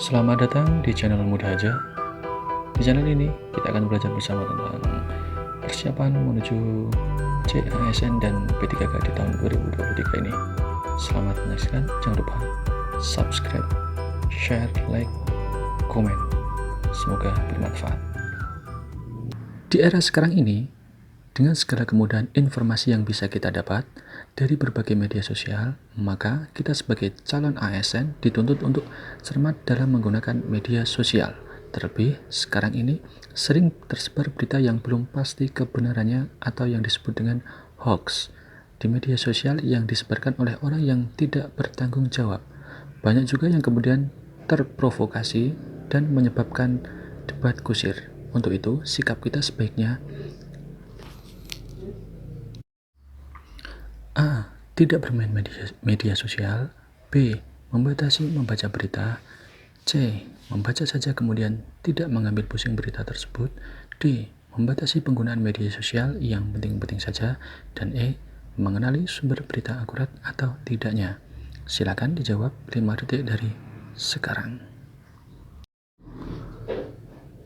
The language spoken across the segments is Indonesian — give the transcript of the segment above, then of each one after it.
Selamat datang di channel Mudah Aja. Di channel ini kita akan belajar bersama tentang persiapan menuju CASN dan P3K di tahun 2023 ini. Selamat menyaksikan, jangan lupa subscribe, share, like, komen. Semoga bermanfaat. Di era sekarang ini, dengan segala kemudahan informasi yang bisa kita dapat dari berbagai media sosial, maka kita sebagai calon ASN dituntut untuk cermat dalam menggunakan media sosial. Terlebih, sekarang ini sering tersebar berita yang belum pasti kebenarannya atau yang disebut dengan hoax di media sosial yang disebarkan oleh orang yang tidak bertanggung jawab. Banyak juga yang kemudian terprovokasi dan menyebabkan debat kusir. Untuk itu, sikap kita sebaiknya A. Tidak bermain media sosial. B. Membatasi membaca berita. C. Membaca saja kemudian tidak mengambil pusing berita tersebut. D. Membatasi penggunaan media sosial yang penting-penting saja. Dan E. Mengenali sumber berita akurat atau tidaknya. Silakan dijawab 5 detik dari sekarang.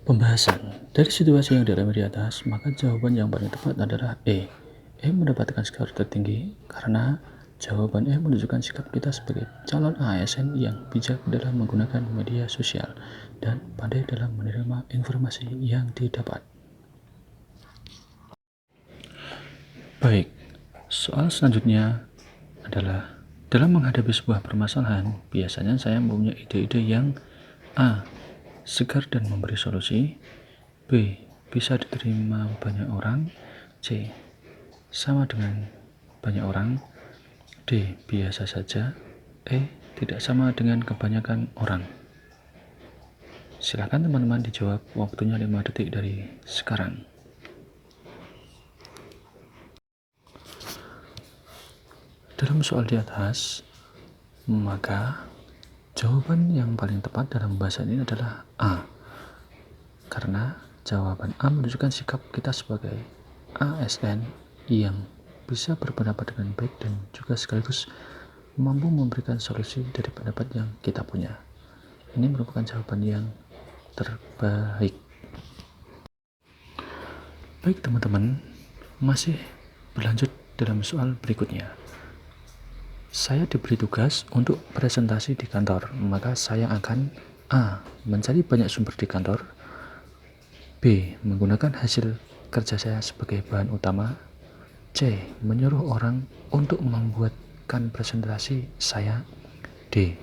Pembahasan. Dari situasi yang diremeh di atas, maka jawaban yang paling tepat adalah E. E mendapatkan skor tertinggi karena jawaban E menunjukkan sikap kita sebagai calon ASN yang bijak dalam menggunakan media sosial dan pandai dalam menerima informasi yang didapat. Baik, soal selanjutnya adalah dalam menghadapi sebuah permasalahan, biasanya saya mempunyai ide-ide yang A. Segar dan memberi solusi. B. Bisa diterima banyak orang. C. Sama dengan banyak orang. D. Biasa saja. E. Tidak sama dengan kebanyakan orang. Silakan teman-teman dijawab, waktunya 5 detik dari sekarang. Dalam soal di atas, maka jawaban yang paling tepat dalam pembahasan ini adalah A. Karena jawaban A menunjukkan sikap kita sebagai ASN yang bisa berpendapat dengan baik dan juga sekaligus mampu memberikan solusi dari pendapat yang kita punya. Ini merupakan jawaban yang terbaik. Baik teman-teman, masih berlanjut dalam soal berikutnya. Saya diberi tugas untuk presentasi di kantor, maka saya akan A. Mencari banyak sumber di kantor. B. Menggunakan hasil kerja saya sebagai bahan utama. C. Menyuruh orang untuk membuatkan presentasi saya. D.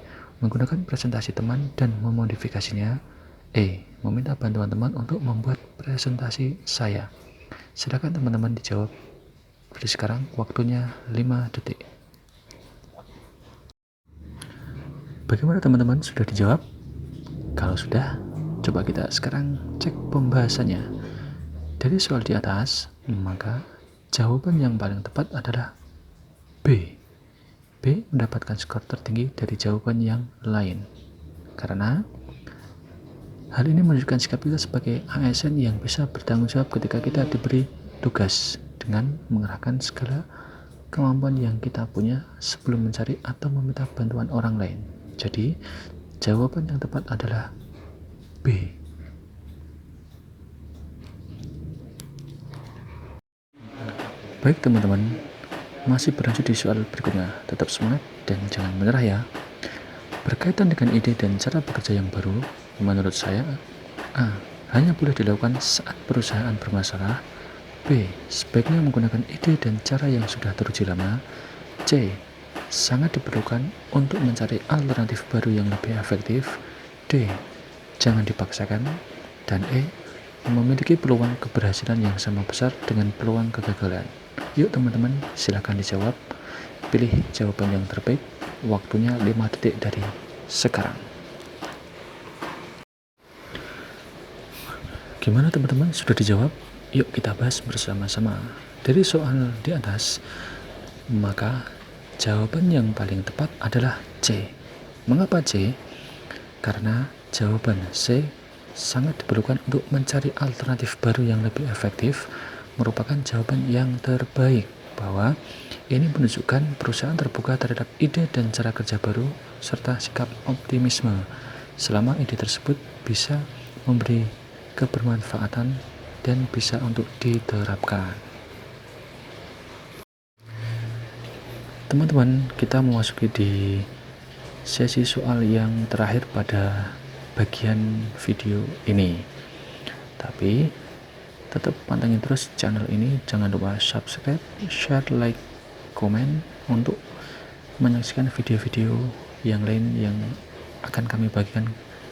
Menggunakan presentasi teman dan memodifikasinya. E. Meminta bantuan teman untuk membuat presentasi saya. Silakan teman-teman dijawab dari sekarang, waktunya 5 detik. Bagaimana teman-teman, sudah dijawab? Kalau sudah, coba kita sekarang cek pembahasannya. Dari soal di atas, maka jawaban yang paling tepat adalah B. B mendapatkan skor tertinggi dari jawaban yang lain. Karena hal ini menunjukkan sikap kita sebagai ASN yang bisa bertanggung jawab ketika kita diberi tugas dengan mengerahkan segala kemampuan yang kita punya sebelum mencari atau meminta bantuan orang lain. Jadi, jawaban yang tepat adalah B. Baik teman-teman, masih berlanjut di soal berikutnya. Tetap semangat dan jangan menyerah ya. Berkaitan dengan ide dan cara bekerja yang baru, menurut saya A. Hanya boleh dilakukan saat perusahaan bermasalah. B. Sebaiknya menggunakan ide dan cara yang sudah teruji lama. C. Sangat diperlukan untuk mencari alternatif baru yang lebih efektif. D. Jangan dipaksakan. Dan E. Memiliki peluang keberhasilan yang sama besar dengan peluang kegagalan. Yuk teman-teman, silakan dijawab. Pilih jawaban yang terbaik. Waktunya 5 detik dari sekarang. Gimana teman-teman, sudah dijawab? Yuk kita bahas bersama-sama. Dari soal di atas, maka jawaban yang paling tepat adalah C. Mengapa C? Karena jawaban C sangat diperlukan untuk mencari alternatif baru yang lebih efektif merupakan jawaban yang terbaik, bahwa ini menunjukkan perusahaan terbuka terhadap ide dan cara kerja baru serta sikap optimisme. selama ide tersebut bisa memberi kebermanfaatan dan bisa untuk diterapkan. Teman-teman, kita memasuki di sesi soal yang terakhir pada bagian video ini. Tapi tetap pantengin terus channel ini, jangan lupa subscribe, share, like, komen untuk menyaksikan video-video yang lain yang akan kami bagikan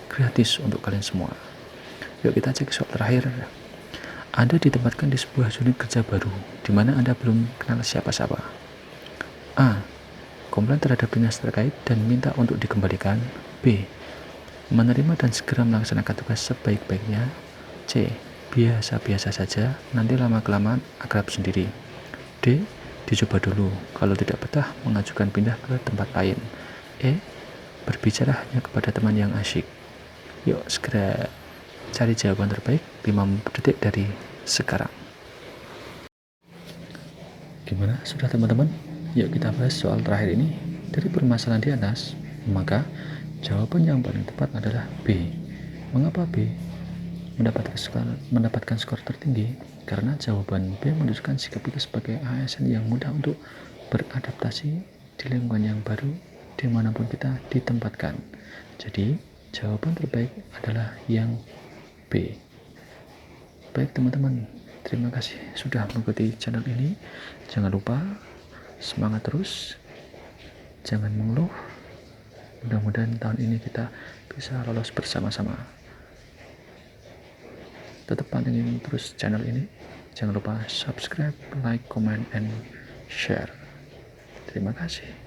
gratis untuk kalian semua. Yuk kita cek soal terakhir. Anda ditempatkan di sebuah unit kerja baru di mana Anda belum kenal siapa-siapa. A. Komplain terhadap dinas terkait dan minta untuk dikembalikan. B. Menerima dan segera melaksanakan tugas sebaik-baiknya. C. Biasa-biasa saja, nanti lama-kelamaan akrab sendiri. D. Dicoba dulu, kalau tidak betah mengajukan pindah ke tempat lain. E. Berbicara hanya kepada teman yang asyik. Yuk segera cari jawaban terbaik 5 detik dari sekarang. Gimana, sudah teman-teman? Yuk kita bahas soal terakhir ini. Dari permasalahan di atas, maka jawaban yang paling tepat adalah B. Mengapa B mendapatkan skor tertinggi? Karena jawaban B menunjukkan sikap kita sebagai ASN yang mudah untuk beradaptasi di lingkungan yang baru dimanapun kita ditempatkan. Jadi jawaban terbaik adalah yang B. Baik teman-teman, terima kasih sudah mengikuti channel ini. Jangan lupa semangat terus, jangan mengeluh. Mudah-mudahan tahun ini kita bisa lolos bersama-sama. Tetap pantengin terus channel ini. Jangan lupa subscribe, like, comment, and share. Terima kasih.